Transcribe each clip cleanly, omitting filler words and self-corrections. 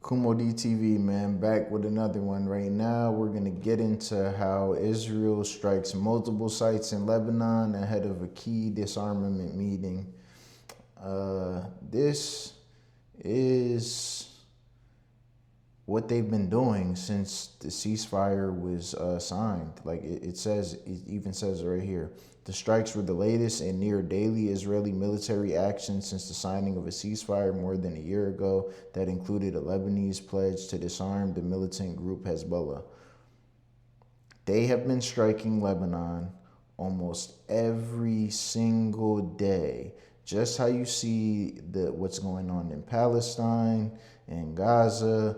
Kumo DTV, man, back with another one. Right now, we're going to get into how Israel strikes multiple sites in Lebanon ahead of a key disarmament meeting. This is what they've been doing since the ceasefire was signed. It even says right here, the strikes were the latest and near daily Israeli military action since the signing of a ceasefire more than a year ago that included a Lebanese pledge to disarm the militant group Hezbollah. They have been striking Lebanon almost every single day. Just how you see what's going on in Palestine and Gaza,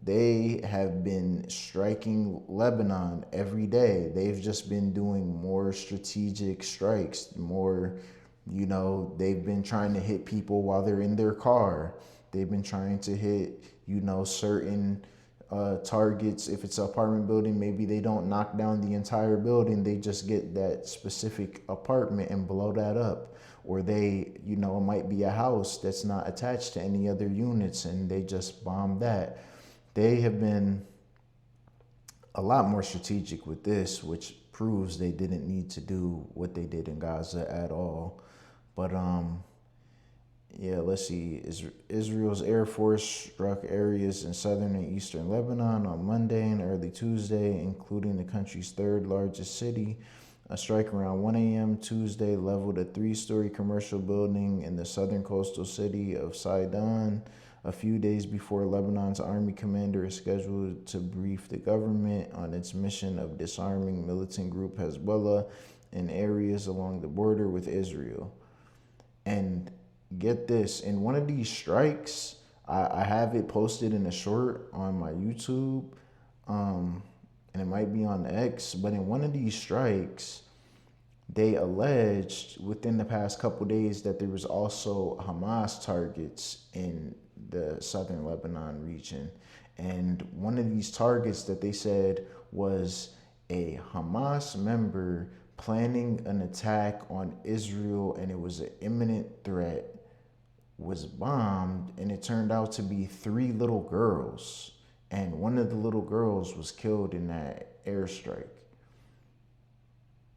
they have been striking Lebanon every day. They've just been doing more strategic strikes, they've been trying to hit people while they're in their car. They've been trying to hit, certain targets. If it's an apartment building, maybe they don't knock down the entire building. They just get that specific apartment and blow that up. Or it might be a house that's not attached to any other units and they just bomb that. They have been a lot more strategic with this, which proves they didn't need to do what they did in Gaza at all. But let's see. Israel's Air Force struck areas in southern and eastern Lebanon on Monday and early Tuesday, including the country's third largest city. A strike around 1 a.m. Tuesday leveled a 3-story commercial building in the southern coastal city of Sidon, a few days before Lebanon's army commander is scheduled to brief the government on its mission of disarming militant group Hezbollah in areas along the border with Israel. And get this, in one of these strikes, I have it posted in a short on my YouTube, and it might be on X, but in one of these strikes, they alleged within the past couple days that there was also Hamas targets in the southern Lebanon region. And one of these targets that they said was a Hamas member planning an attack on Israel, and it was an imminent threat, was bombed, and it turned out to be 3 little girls. And one of the little girls was killed in that airstrike.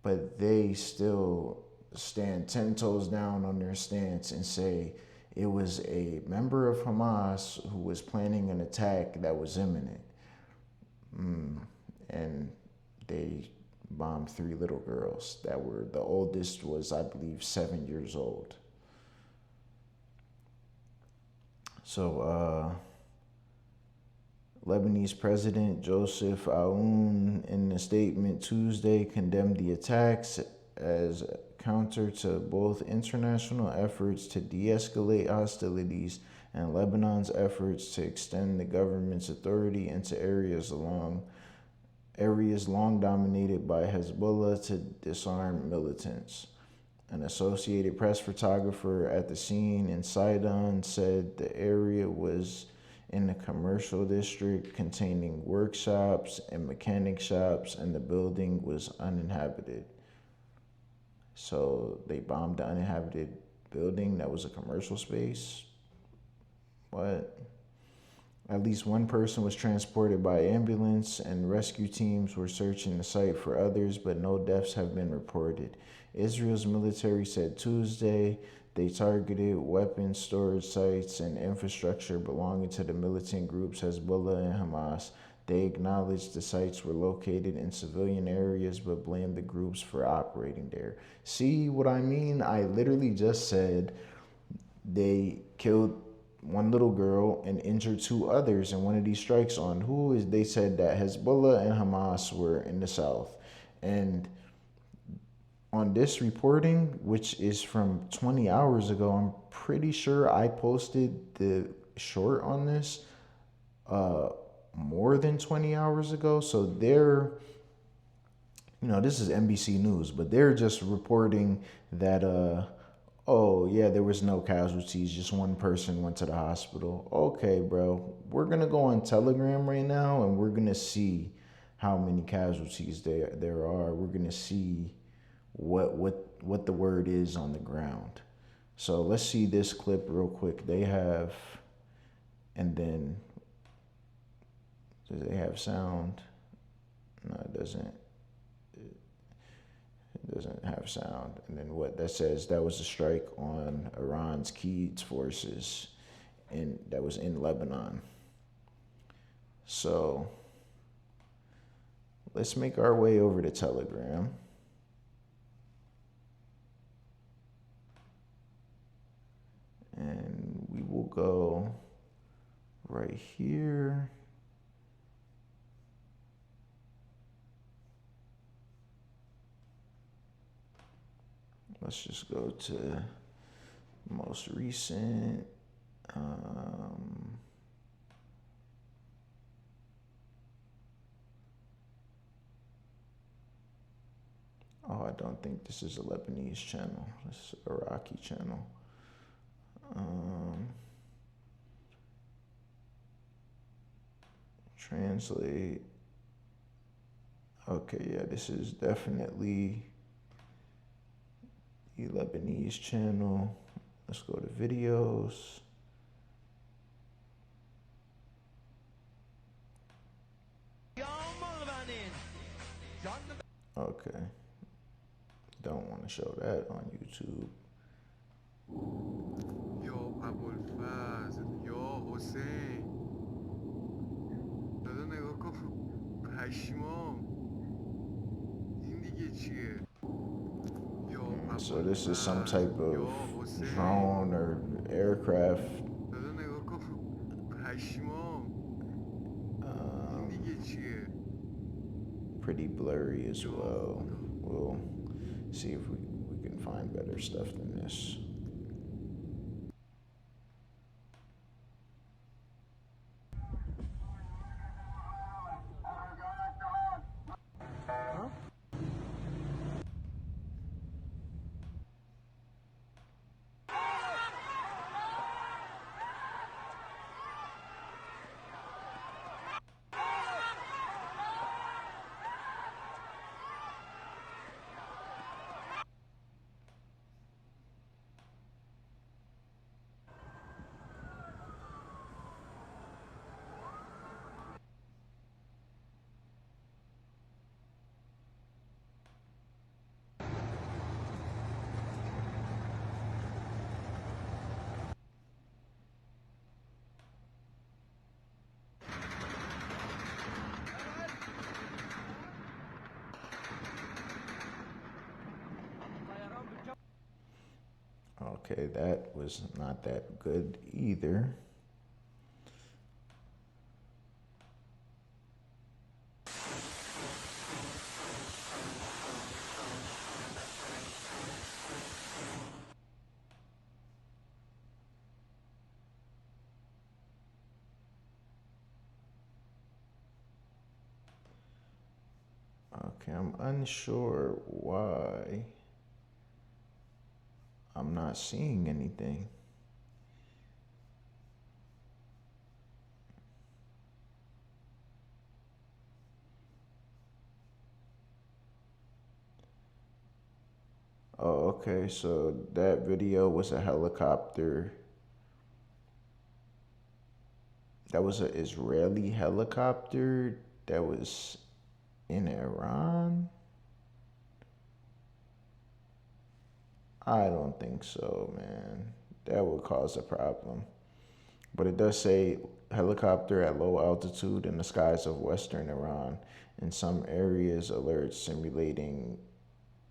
But they still stand 10 toes down on their stance and say it was a member of Hamas who was planning an attack that was imminent. And they bombed 3 little girls the oldest was, I believe, 7 years old. So, Lebanese President Joseph Aoun, in a statement Tuesday, condemned the attacks as counter to both international efforts to de-escalate hostilities and Lebanon's efforts to extend the government's authority into areas long dominated by Hezbollah to disarm militants. An Associated Press photographer at the scene in Sidon said the area was in a commercial district containing workshops and mechanic shops, and the building was uninhabited. So they bombed the uninhabited building that was a commercial space? What? At least one person was transported by ambulance, and rescue teams were searching the site for others, but no deaths have been reported. Israel's military said Tuesday they targeted weapons storage sites and infrastructure belonging to the militant groups Hezbollah and Hamas. They acknowledged the sites were located in civilian areas but blamed the groups for operating there. See what I mean? I literally just said they killed 1 little girl and injured 2 others in one of these strikes they said that Hezbollah and Hamas were in the south. And on this reporting, which is from 20 hours ago, I'm pretty sure I posted the short on this more than 20 hours ago. So this is NBC News, but they're just reporting that, there was no casualties, just 1 person went to the hospital. Okay, bro, we're going to go on Telegram right now and we're going to see how many casualties there are. We're going to see what the word is on the ground. So let's see this clip real quick. They have, and then Does it have sound? No, it doesn't. It doesn't have sound. And then what that says, that was a strike on Iran's Quds forces, and that was in Lebanon. So let's make our way over to Telegram. And we will go right here. Let's just go to most recent. Oh, I don't think this is a Lebanese channel. This is a Iraqi channel. Translate. Okay, yeah, this is definitely the Lebanese channel. Let's go to videos. Okay. Don't want to show that on YouTube. یا ابوالفضل یا حسین دادا نگاه کن پشمام این دیگه چیه So this is some type of drone or aircraft. دادا نگاه کن پشمام این دیگه چیه Pretty blurry as well. We'll see if we can find better stuff than this. Okay, that was not that good either. Okay, I'm unsure why I'm not seeing anything. Oh, okay, so that video was a helicopter. That was an Israeli helicopter that was in Iran? I don't think so, man. That would cause a problem. But it does say helicopter at low altitude in the skies of western Iran. In some areas, alerts simulating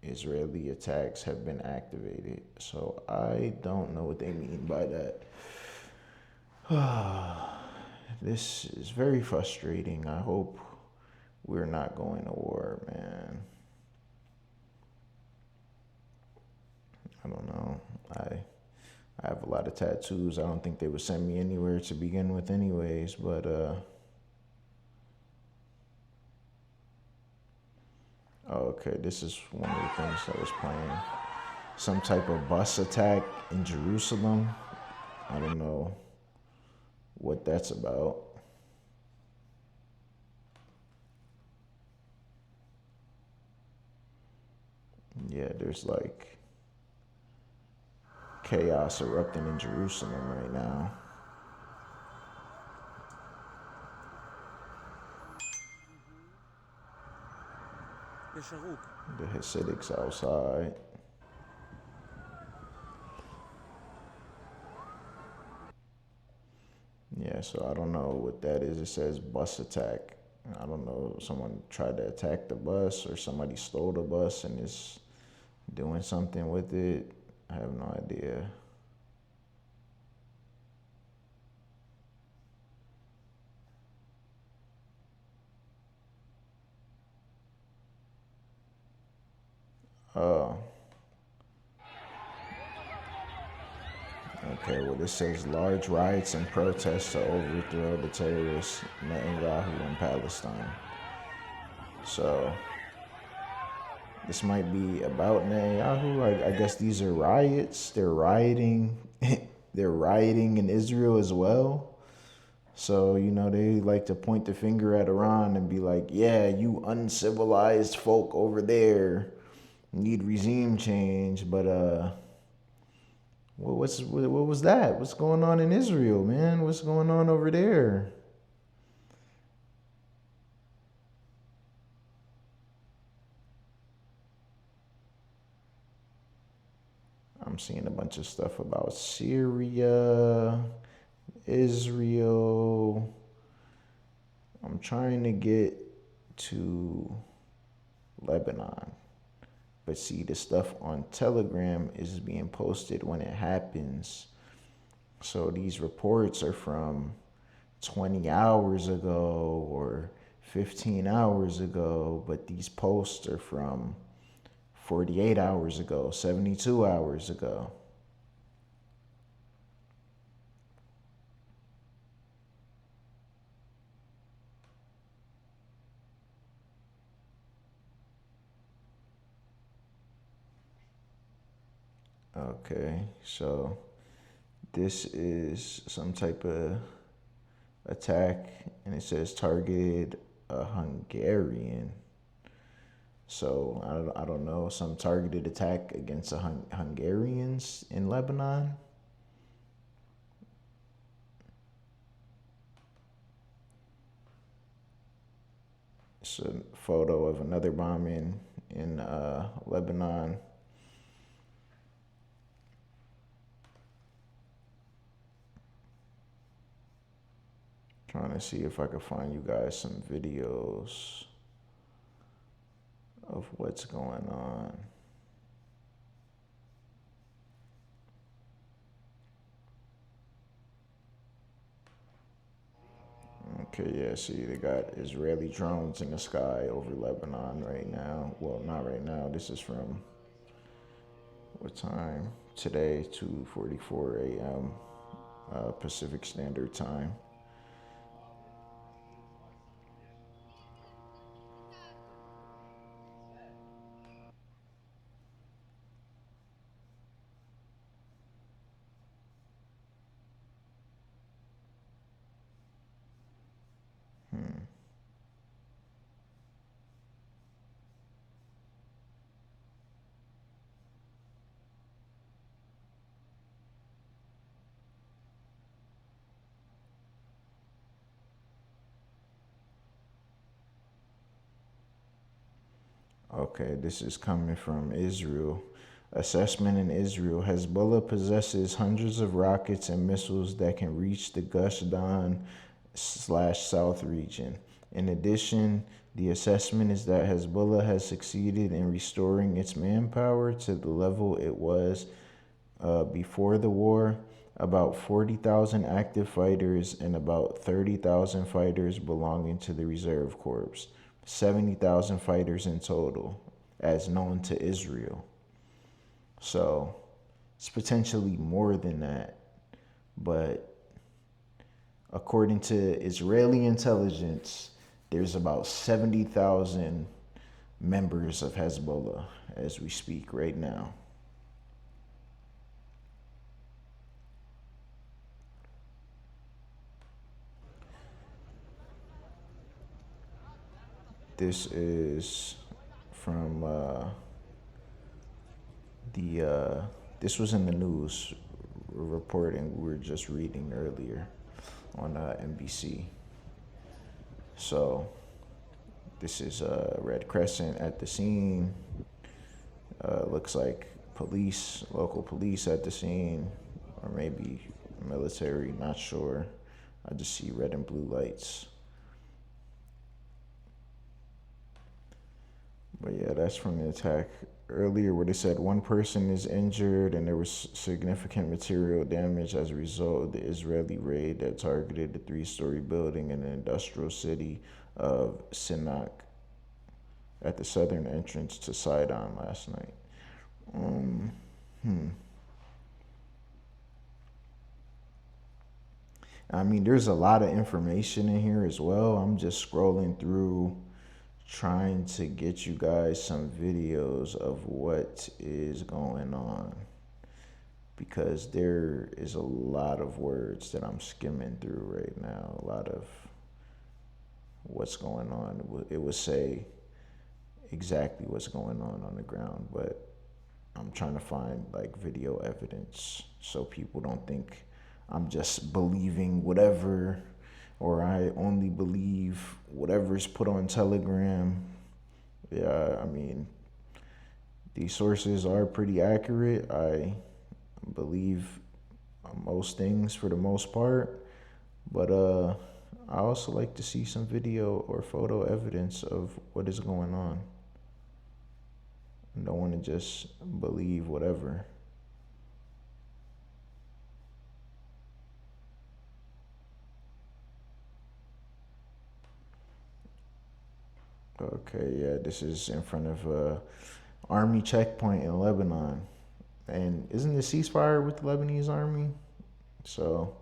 Israeli attacks have been activated. So I don't know what they mean by that. This is very frustrating. I hope we're not going to war, man. I don't know. I have a lot of tattoos. I don't think they would send me anywhere to begin with anyways, but okay, this is one of the things that was playing. Some type of bus attack in Jerusalem. I don't know what that's about. Yeah, there's like chaos erupting in Jerusalem right now. The Hasidics outside. Yeah, so I don't know what that is. It says bus attack. I don't know. Someone tried to attack the bus or somebody stole the bus and is doing something with it. I have no idea. Oh, okay. Well, this says large riots and protests to overthrow the terrorist Netanyahu in Palestine. So this might be about Netanyahu. I guess these are riots. They're rioting. They're rioting in Israel as well. So, they like to point the finger at Iran and be like, yeah, you uncivilized folk over there need regime change. But what was that? What's going on in Israel, man? What's going on over there? I'm seeing a bunch of stuff about Syria, Israel. I'm trying to get to Lebanon. But see, the stuff on Telegram is being posted when it happens. So these reports are from 20 hours ago or 15 hours ago, but these posts are from 48 hours ago, 72 hours ago. Okay, so this is some type of attack, and it says targeted a Hungarian. So I don't know, some targeted attack against the Hungarians in Lebanon. It's a photo of another bombing in Lebanon. Trying to see if I can find you guys some videos of what's going on. Okay, yeah, see, they got Israeli drones in the sky over Lebanon right now. Well, not right now. This is from what time? Today, 2:44 a.m. Pacific Standard Time. Okay, this is coming from Israel. Assessment in Israel. Hezbollah possesses hundreds of rockets and missiles that can reach the Gush Dan/South region. In addition, the assessment is that Hezbollah has succeeded in restoring its manpower to the level it was before the war. About 40,000 active fighters and about 30,000 fighters belonging to the reserve corps. 70,000 fighters in total, as known to Israel. So it's potentially more than that. But according to Israeli intelligence, there's about 70,000 members of Hezbollah as we speak right now. This is from this was in the news reporting we were just reading earlier on NBC. So This is Red Crescent at the scene. Looks like police, local police at the scene, or maybe military, not sure. I just see red and blue lights. But yeah, that's from the attack earlier where they said one person is injured and there was significant material damage as a result of the Israeli raid that targeted the 3-story building in the industrial city of Sinai at the southern entrance to Sidon last night. I mean, there's a lot of information in here as well. I'm just scrolling through trying to get you guys some videos of what is going on because there is a lot of words that I'm skimming through right now. A lot of what's going on. It would say exactly what's going on the ground, but I'm trying to find like video evidence so people don't think I'm just believing whatever or I only believe whatever's put on Telegram. Yeah, I mean, these sources are pretty accurate. I believe most things for the most part, but I also like to see some video or photo evidence of what is going on. I don't want to just believe whatever. Okay, yeah, this is in front of a army checkpoint in Lebanon. And isn't the ceasefire with the Lebanese army? So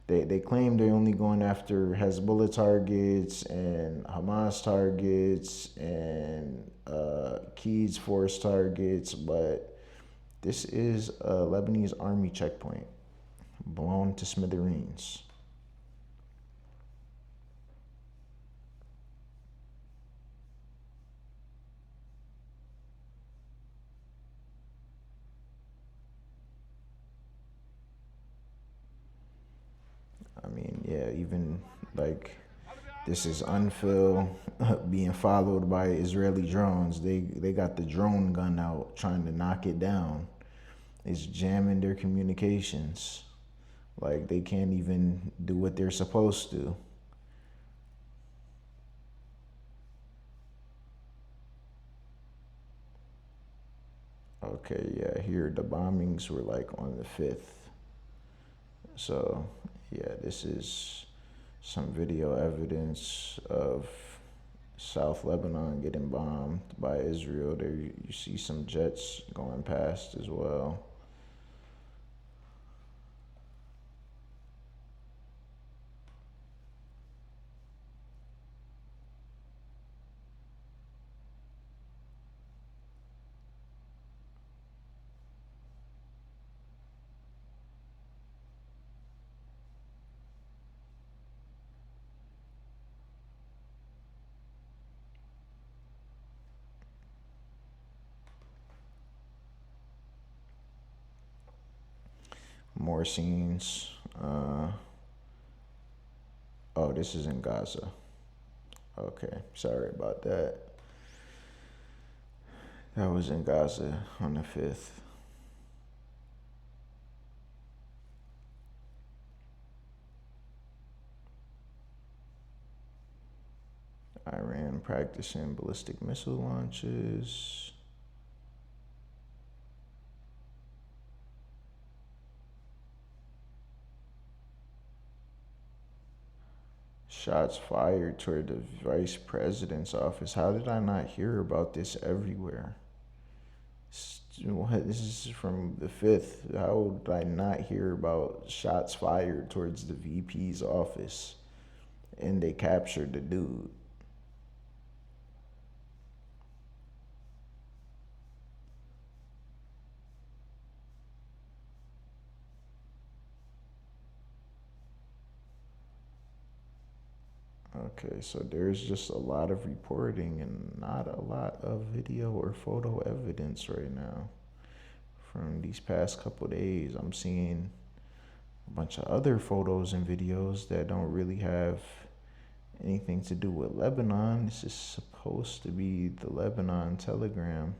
they claim they're only going after Hezbollah targets and Hamas targets and Quds Force targets, but this is a Lebanese army checkpoint blown to smithereens. I mean, yeah, even like this is unfil being followed by Israeli drones. They got the drone gun out trying to knock it down. It's jamming their communications. Like they can't even do what they're supposed to. Okay, yeah, here the bombings were like on the 5th. So, yeah, this is some video evidence of South Lebanon getting bombed by Israel. There you see some jets going past as well. More scenes. Oh, this is in Gaza. Okay, sorry about that. That was in Gaza on the 5th. Iran practicing ballistic missile launches. Shots fired toward the vice president's office. How did I not hear about this everywhere? What? This is from the 5th. How did I not hear about shots fired towards the VP's office? And they captured the dude. Okay, so there's just a lot of reporting and not a lot of video or photo evidence right now. From these past couple days, I'm seeing a bunch of other photos and videos that don't really have anything to do with Lebanon. This is supposed to be the Lebanon Telegram.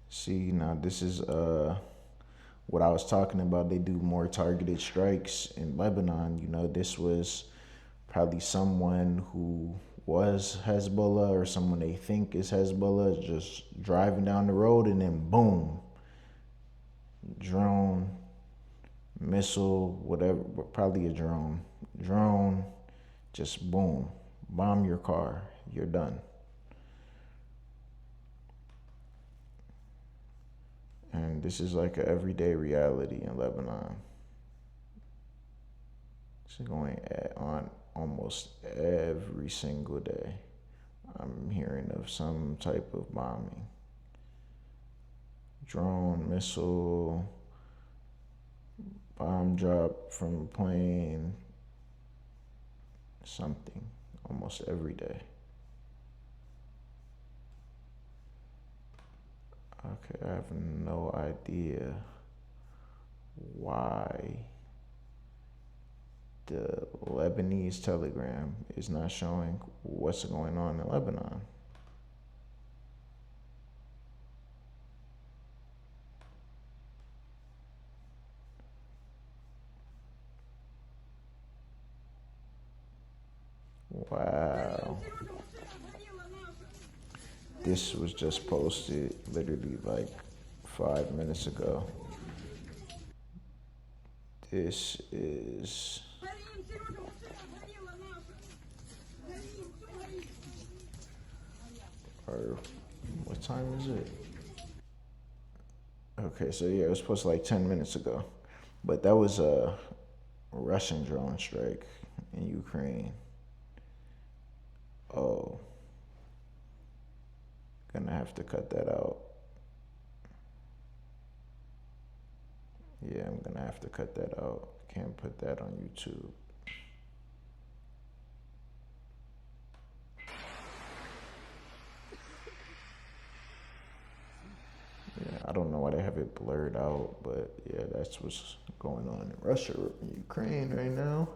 See, now this is what I was talking about. They do more targeted strikes in Lebanon. You know, this was probably someone who was Hezbollah or someone they think is Hezbollah just driving down the road, and then boom, drone, missile, whatever, probably a drone, just boom, bomb your car, you're done. And this is like an everyday reality in Lebanon. It's going on almost every single day. I'm hearing of some type of bombing. Drone, missile, bomb drop from a plane, something, almost every day. Okay, I have no idea why the Lebanese Telegram is not showing what's going on in Lebanon. Wow. This was just posted literally like 5 minutes ago. This is... Or what time is it? Okay, so yeah, it was posted like 10 minutes ago. But that was a Russian drone strike in Ukraine. Oh. Gonna have to cut that out. Yeah, I'm gonna have to cut that out. Can't put that on YouTube. Yeah, I don't know why they have it blurred out, but yeah, that's what's going on in Russia and Ukraine right now.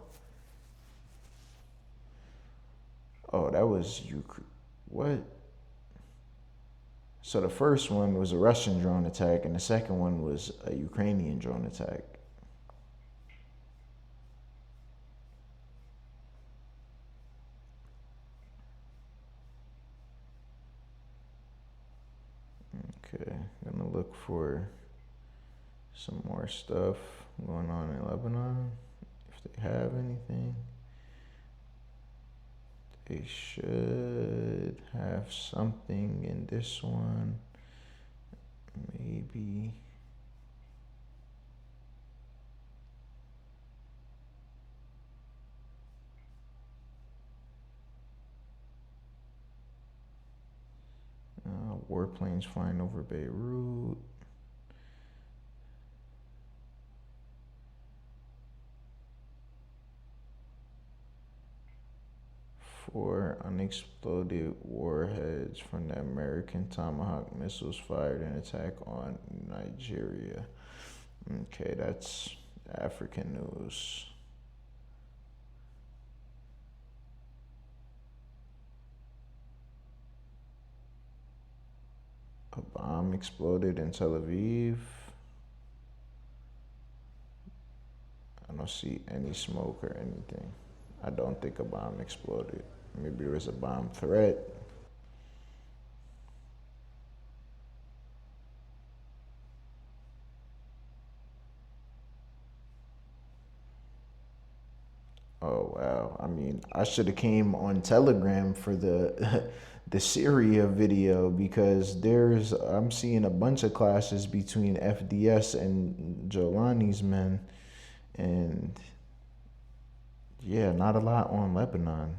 Oh, that was Ukraine. What? So the first one was a Russian drone attack, and the second one was a Ukrainian drone attack. Okay, gonna look for some more stuff going on in Lebanon, if they have anything. They should have something in this one. Maybe. Warplanes flying over Beirut. Four unexploded warheads from the American Tomahawk missiles fired in attack on Nigeria. Okay, that's African news. A bomb exploded in Tel Aviv. I don't see any smoke or anything. I don't think a bomb exploded. Maybe there was a bomb threat. Oh wow! I mean, I should have came on Telegram for the the Syria video, because I'm seeing a bunch of clashes between FDS and Jolani's men, and yeah, not a lot on Lebanon.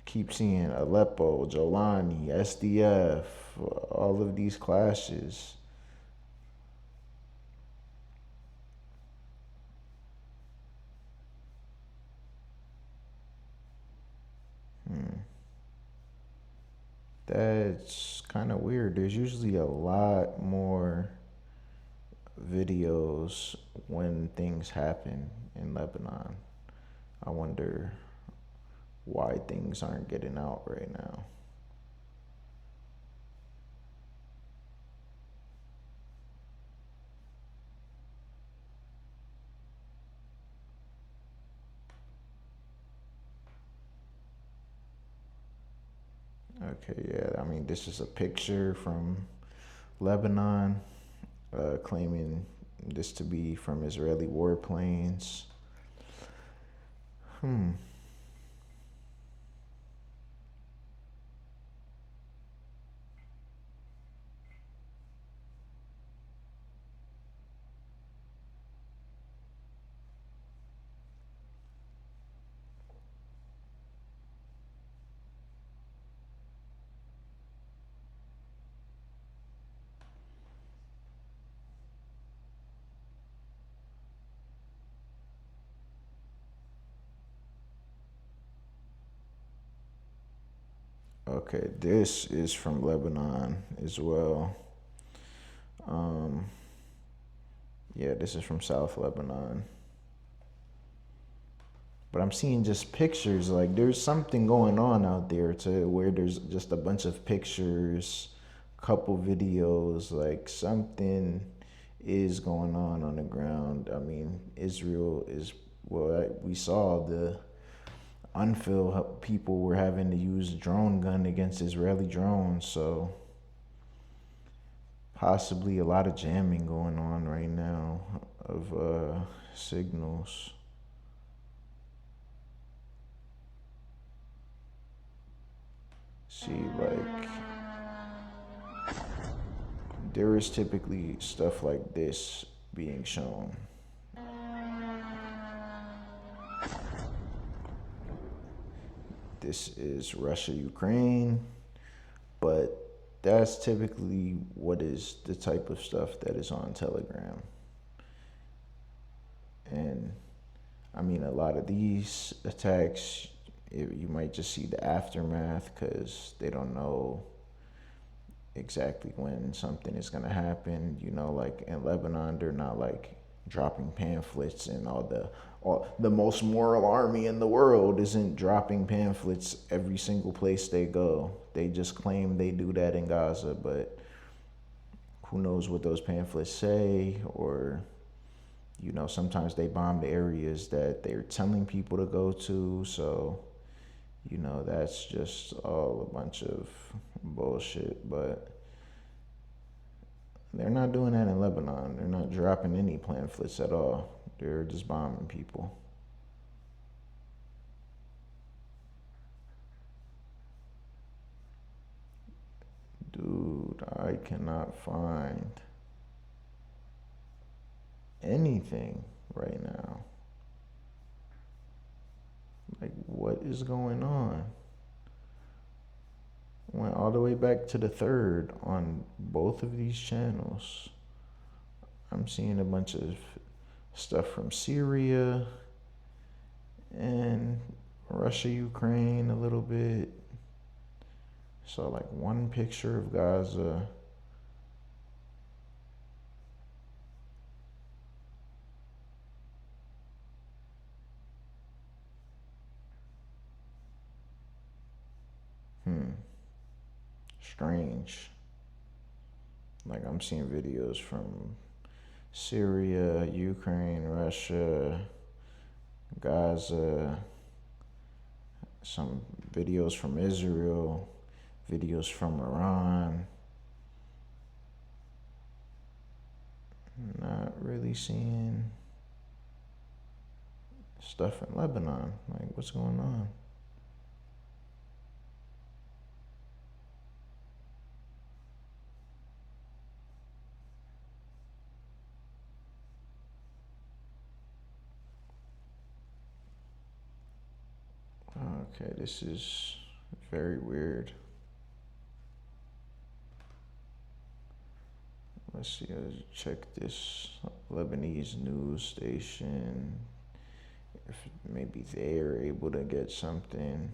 Keep seeing Aleppo, Jolani, SDF, all of these clashes. That's kind of weird. There's usually a lot more videos when things happen in Lebanon. I wonder why things aren't getting out right now. Okay, yeah, I mean, this is a picture from Lebanon, claiming this to be from Israeli warplanes. Hmm. Okay, this is from Lebanon as well. Um, yeah, this is from South Lebanon. But I'm seeing just pictures. Like there's something going on out there to where there's just a bunch of pictures, couple videos, like something is going on the ground. I mean, Israel is, well, we saw the unfilled people were having to use drone gun against Israeli drones, so possibly a lot of jamming going on right now of signals. See, like there is typically stuff like this being shown. This is Russia, Ukraine, but that's typically what is the type of stuff that is on Telegram. And I mean, a lot of these attacks, you might just see the aftermath because they don't know exactly when something is going to happen. You know, like in Lebanon, they're not like dropping pamphlets, and all the most moral army in the world isn't dropping pamphlets every single place they go. They just claim they do that in Gaza, but who knows what those pamphlets say, or you know, sometimes they bomb the areas that they're telling people to go to. So you know, that's just all a bunch of bullshit. But they're not doing that in Lebanon. They're not dropping any pamphlets at all. They're just bombing people. Dude, I cannot find anything right now. Like, what is going on? Went all the way back to the 3rd on both of these channels. I'm seeing a bunch of stuff from Syria and Russia, Ukraine a little bit. So like one picture of Gaza. Strange. Like I'm seeing videos from Syria, Ukraine, Russia, Gaza, some videos from Israel, videos from Iran. Not really seeing stuff in Lebanon. Like, what's going on? Okay, this is very weird. Let's see, let's check this Lebanese news station. If maybe they're able to get something.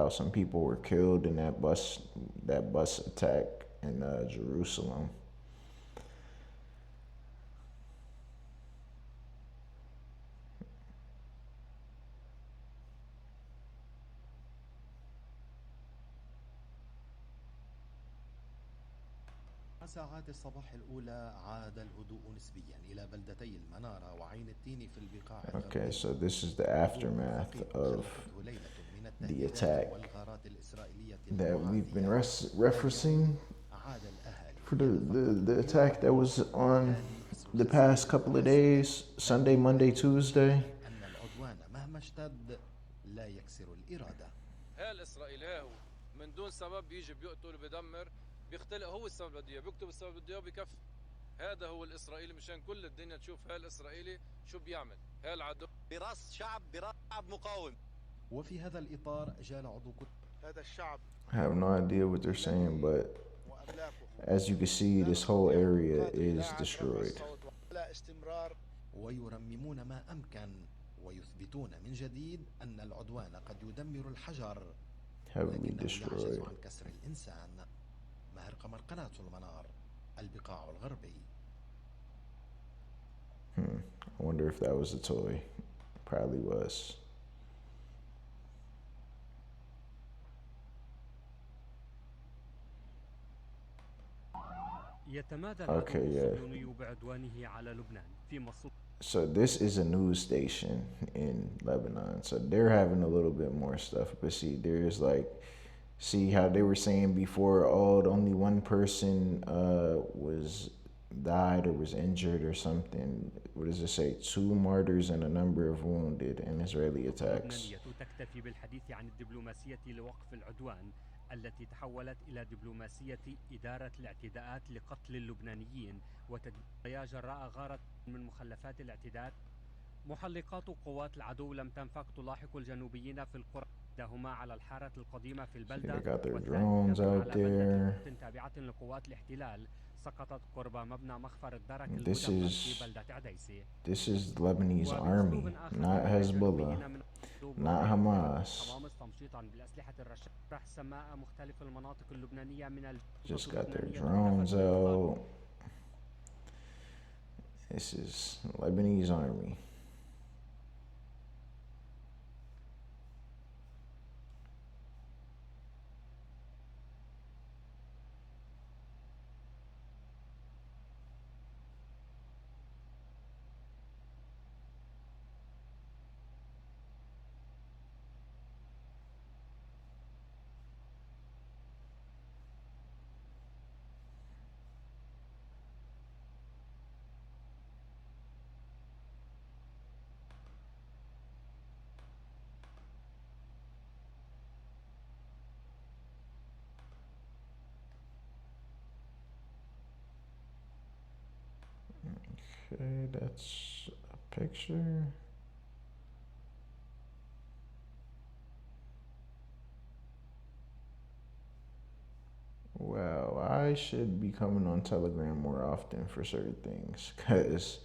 how some people were killed in that bus attack in Jerusalem. ساعات الصباح الأولى عاد الهدوء نسبيا إلى بلدتي المنارة وعين التين في البقاع Okay, الغربية. so this is the aftermath of خلفته ليلة من the التهديدات attack والغارات الإسرائيلية that we've been المعادية. referencing عاد الأهالي for the attack that was on the past couple of days, Sunday, Monday, Tuesday. أن العدوان مهما اشتد لا يكسر الإرادة. الإسرائيلي هو من دون سبب بيجي بيقتل بيدمر بيختلق هو السبب بده اياه بيكتب السبب بده اياه بكفي. هذا هو الإسرائيلي مشان كل الدنيا تشوف الإسرائيلي شو بيعمل. العدو براس شعب مقاوم. وفي هذا الإطار جال عضو هذا الشعب I have no idea what they're saying, but as you can see, this whole area is destroyed. ويرممون ما أمكن ويثبتون من جديد أن العدوان قد يدمر الحجر Heavily لكنه يعجز destroyed. عن كسر الإنسان. ماهر قمر قناة المنار البقاع الغربي. I wonder if that was a toy. Probably was. يتمادى Okay, العدو yeah. الصهيوني بعدوانه على لبنان في مصر. So this is a news station in Lebanon. So they're having a little bit more stuff. But see, there's like, see how they were saying before, oh, only one person was died or was injured or something. What does it say? 2 martyrs and a number of wounded in Israeli attacks. اللبنانية تكتفي بالحديث عن الدبلوماسية لوقف العدوان التي تحولت إلى دبلوماسية إدارة الاعتداءات لقتل اللبنانيين وتدميرها جراء غارة من مخلفات الاعتداءات. محلقات قوات العدو لم تنفك تلاحق الجنوبيين في القرى هما على الحارة القديمة في البلدة. They got their drones out there. تابعة لقوات الاحتلال سقطت قرب مبنى مخفر الدرك This المدمر is- في بلدة عديسي. This is the Lebanese army, not Hezbollah, not Hamas. قوامس تمشيطا بالأسلحة الرشاش سماء مختلف المناطق اللبنانية من Just got their drones out. This is Lebanese army. Okay, that's a picture. Wow, I should be coming on Telegram more often for certain things, cause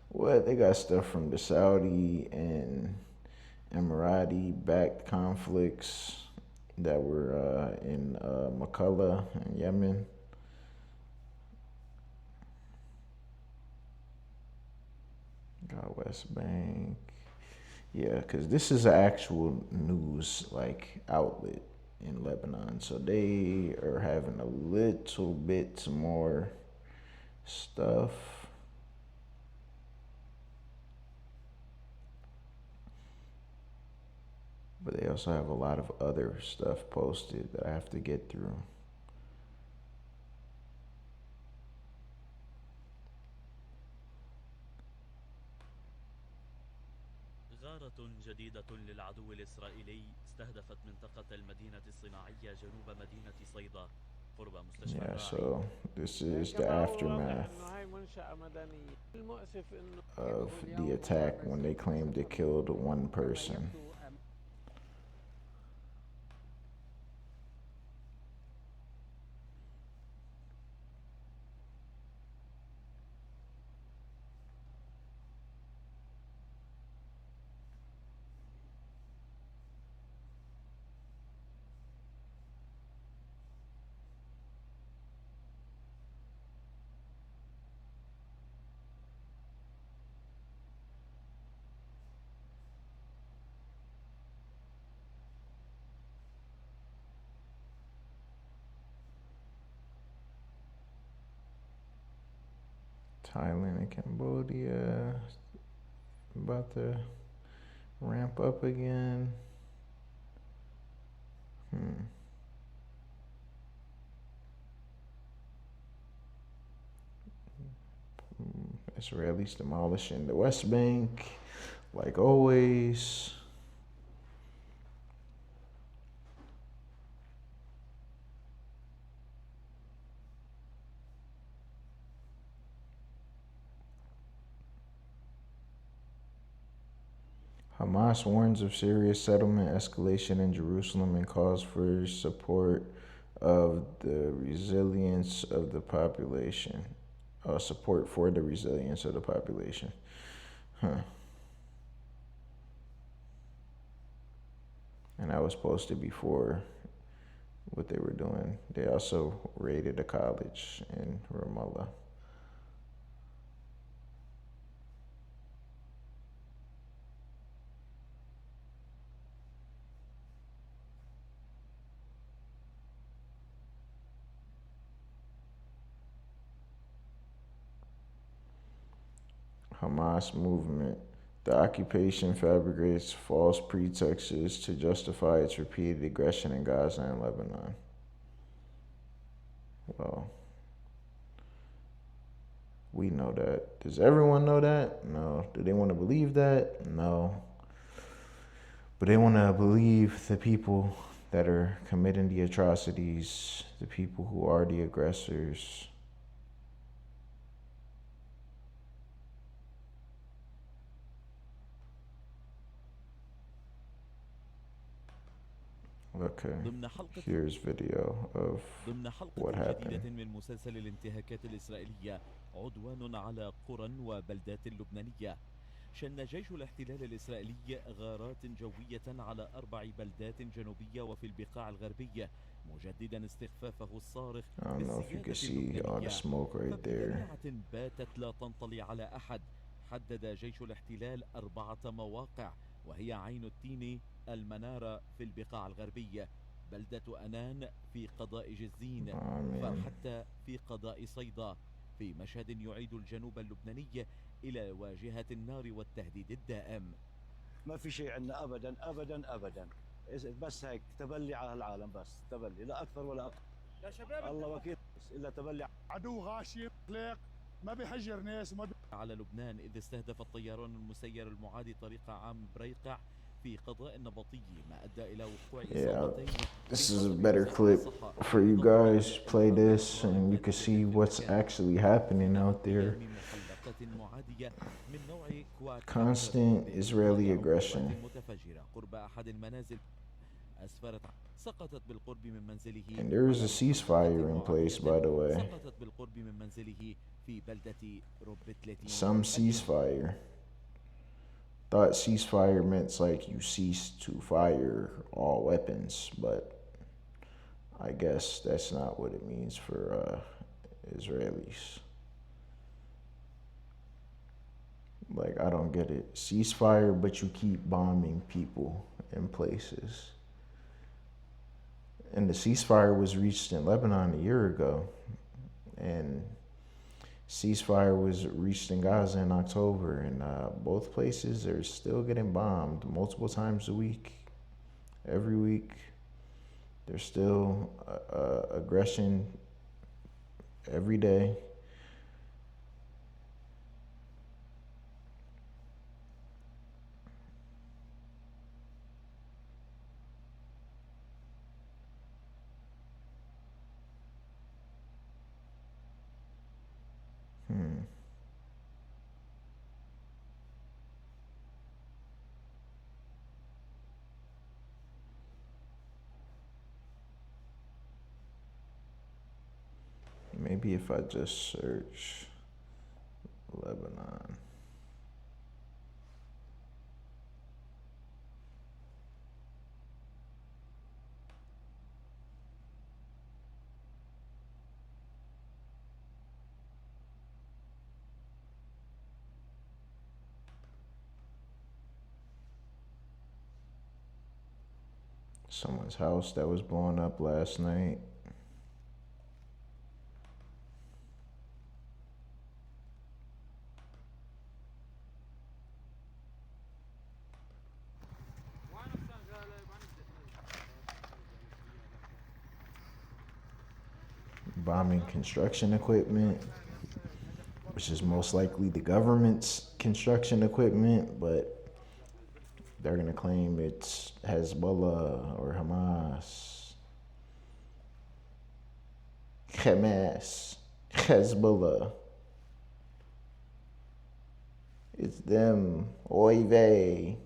what, they got stuff from the Saudi and Emirati backed conflicts that were in Makalla in Yemen. Got West Bank. Yeah, because this is an actual news like outlet in Lebanon. So they are having a little bit more stuff. But they also have a lot of other stuff posted that I have to get through. غارة جديدة للعدو الإسرائيلي استهدفت منطقة المدينة الصناعية جنوب مدينة صيدا قرب مستشفى Yeah, الراعي. so this is the aftermath of the attack when they claimed it killed one person. Thailand and Cambodia about to ramp up again. Israelis demolishing the West Bank, like always. Hamas warns of serious settlement escalation in Jerusalem and calls for support of the resilience of the population. Support for the resilience of the population. And that was posted before what they were doing. They also raided a college in Ramallah. Hamas movement. The occupation fabricates false pretexts to justify its repeated aggression in Gaza and Lebanon. Well, we know that. Does everyone know that? No. Do they want to believe that? No. But they want to believe the people that are committing the atrocities, the people who are the aggressors. Okay, here's video of what happened. جديدة من مسلسل الانتهاكات الإسرائيلية عدوان على قرى وبلدات لبنانية. شن جيش الاحتلال الإسرائيلي غارات جوية على 4 بلدات جنوبية وفي البقاع الغربية، مجددا استخفافه الصارخ بالسيادة اللبنانية. فبجماعة باتت لا تنطلي على أحد، حدد جيش الاحتلال 4 مواقع، وهي عين التين، المنارة في البقاع الغربية، بلدة أنان في قضاء جزين، فرحتة في قضاء صيدا، في مشهد يعيد الجنوب اللبناني إلى واجهة النار والتهديد الدائم. ما في شيء عندنا أبدا أبدا أبدا، بس هيك تبلي على العالم، بس تبلي، لا أكثر ولا أقل. يا شباب الله وكيل، إلا تبلي. عدو غاشم خليق ما بيحجر ناس على لبنان، إذ استهدف الطيران المسير المعادي طريق عام بريقع في قضاء النبطي، ما أدى إلى وقوع إصابتين. This is a better clip for you guys. Play this and you can see what's actually happening out there. Constant Israeli aggression. And there is a ceasefire in place, by the way. Some ceasefire. Thought ceasefire meant like you cease to fire all weapons, but I guess that's not what it means for Israelis. Like, I don't get it. Ceasefire, but you keep bombing people in places. And the ceasefire was reached in Lebanon a year ago. And ceasefire was reached in Gaza in October, and both places are still getting bombed multiple times a week. Every week, there's still aggression every day. Maybe if I just search Lebanon. Someone's house that was blown up last night. bombing construction equipment, which is most likely the government's construction equipment, but they're going to claim it's Hezbollah or Hamas. Hezbollah. It's them. Oy vey.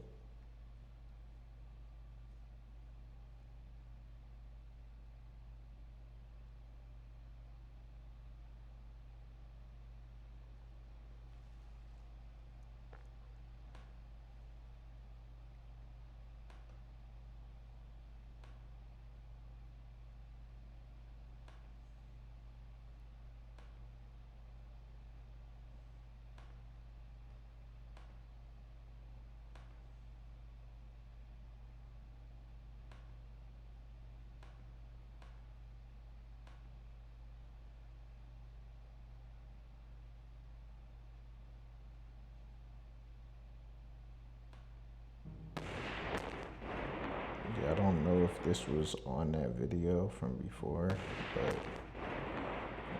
I don't know if this was on that video from before, but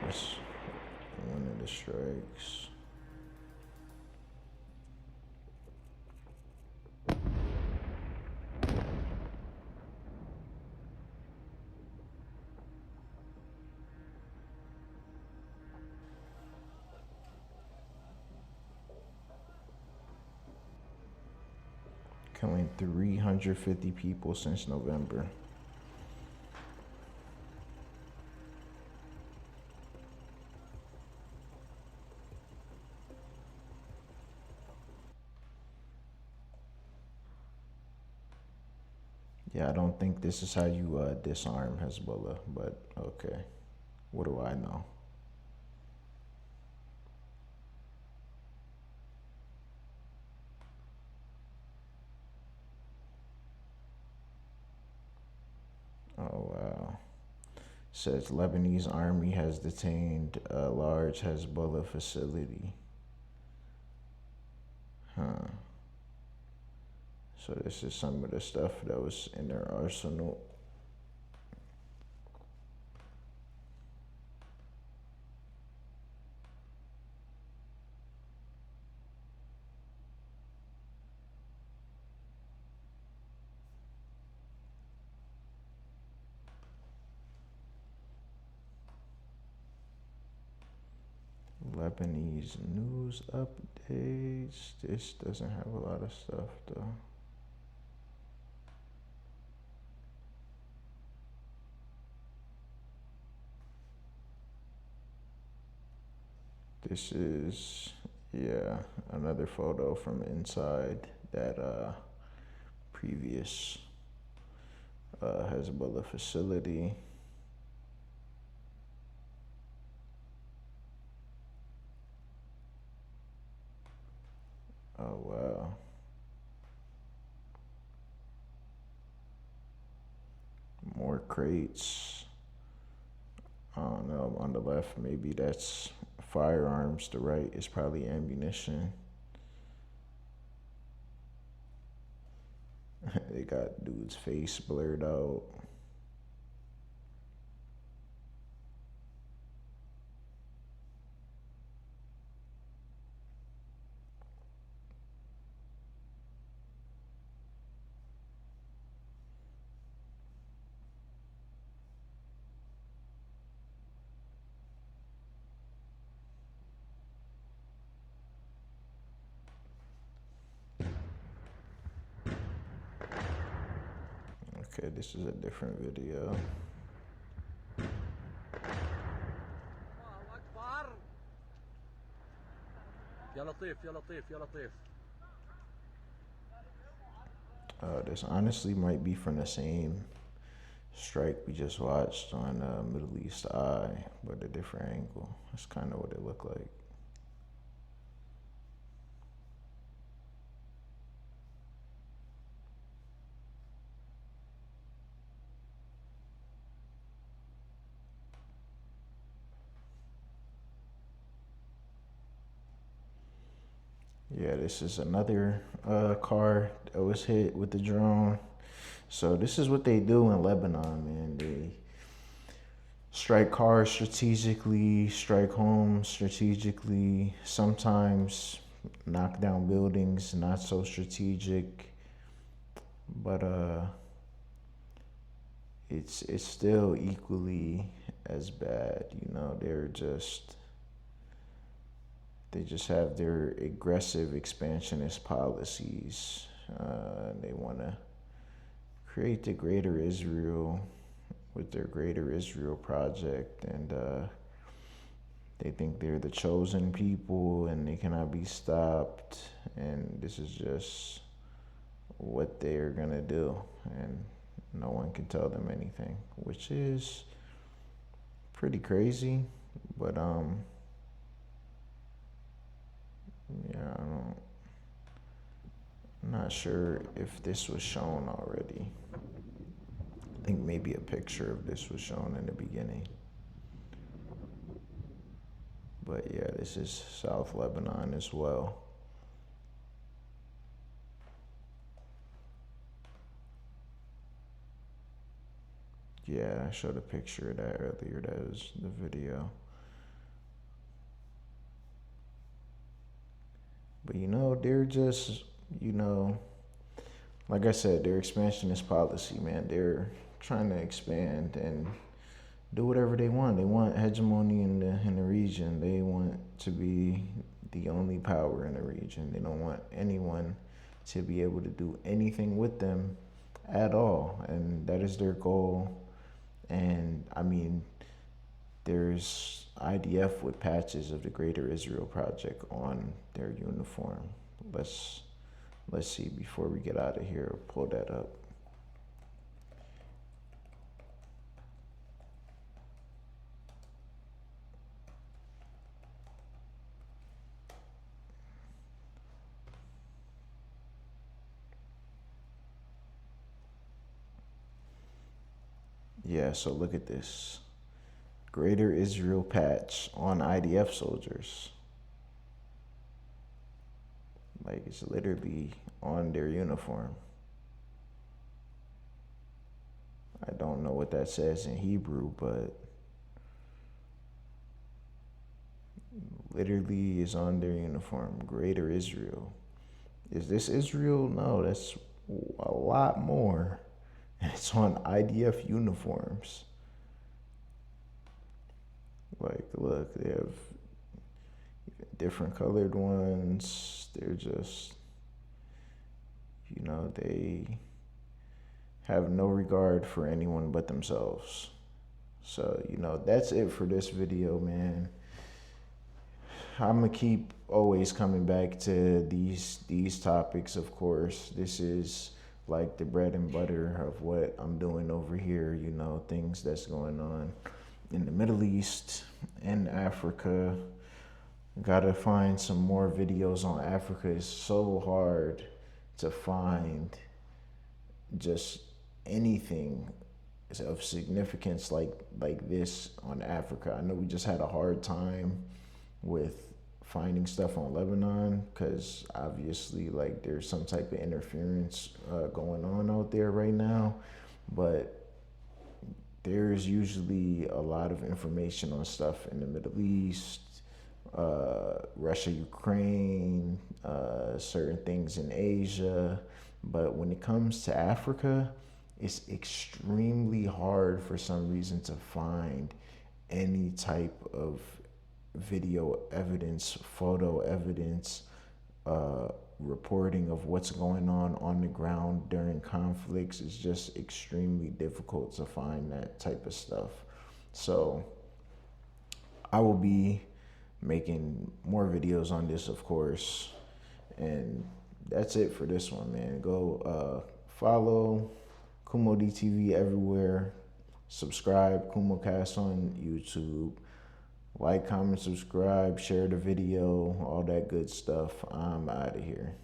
it's one of the strikes. Killing 350 people since November. Yeah, I don't think this is how you disarm Hezbollah, but okay. What do I know? Oh, wow. Says Lebanese army has detained a large Hezbollah facility. Huh. So this is some of the stuff that was in their arsenal. Lebanese news updates. This doesn't have a lot of stuff though. This is, yeah, another photo from inside that previous Hezbollah facility. Oh, wow. More crates. I don't know, on the left, maybe that's firearms. The right is probably ammunition. They got dude's face blurred out. Okay, this is a different video. This honestly might be from the same strike we just watched on Middle East Eye, but a different angle. That's kind of what it looked like. Yeah, this is another car that was hit with the drone. So this is what they do in Lebanon, man. strike hard strategically, strike home strategically, sometimes knock down buildings, not so strategic, but it's still equally as bad. You know, they just have their aggressive expansionist policies. They want to create the Greater Israel with their Greater Israel project, and they think they're the chosen people and they cannot be stopped, and this is just what they're gonna do, and no one can tell them anything, which is pretty crazy. But yeah, I'm not sure if this was shown already. I think maybe a picture of this was shown in the beginning. But yeah, this is South Lebanon as well. Yeah, I showed a picture of that earlier. That was the video. But you know, they're just, you know, like I said, their expansionist policy, man. They're trying to expand and do whatever they want. They want hegemony in the region. They want to be the only power in the region. They don't want anyone to be able to do anything with them at all. And that is their goal. And I mean, there's IDF with patches of the Greater Israel Project on their uniform. Let's see before we get out of here. Pull that up. Yeah, so look at this. Greater Israel patch on IDF soldiers. Like, it's literally on their uniform. I don't know what that says in Hebrew, but literally is on their uniform. Greater Israel. Is this Israel? No, that's a lot more. And it's on IDF uniforms. Like, look, they have different colored ones. They're just, you know, they have no regard for anyone but themselves. So, you know, that's it for this video, man. I'm gonna keep always coming back to these topics, of course. This is like the bread and butter of what I'm doing over here, you know, things that's going on in the Middle East and Africa. Gotta find some more videos on Africa. It's so hard to find just anything of significance like this on Africa. I know we just had a hard time with finding stuff on Lebanon because obviously like there's some type of interference going on out there right now, but there's usually a lot of information on stuff in the Middle East, Russia, Ukraine, certain things in Asia. But when it comes to Africa, it's extremely hard for some reason to find any type of video evidence, photo evidence, reporting of what's going on the ground during conflicts. It's just extremely difficult to find that type of stuff. So I will be making more videos on this, of course. And that's it for this one, man. Go follow Kumo DTV everywhere. Subscribe, KumoCast on YouTube. Like, comment, subscribe, share the video, all that good stuff. I'm out of here.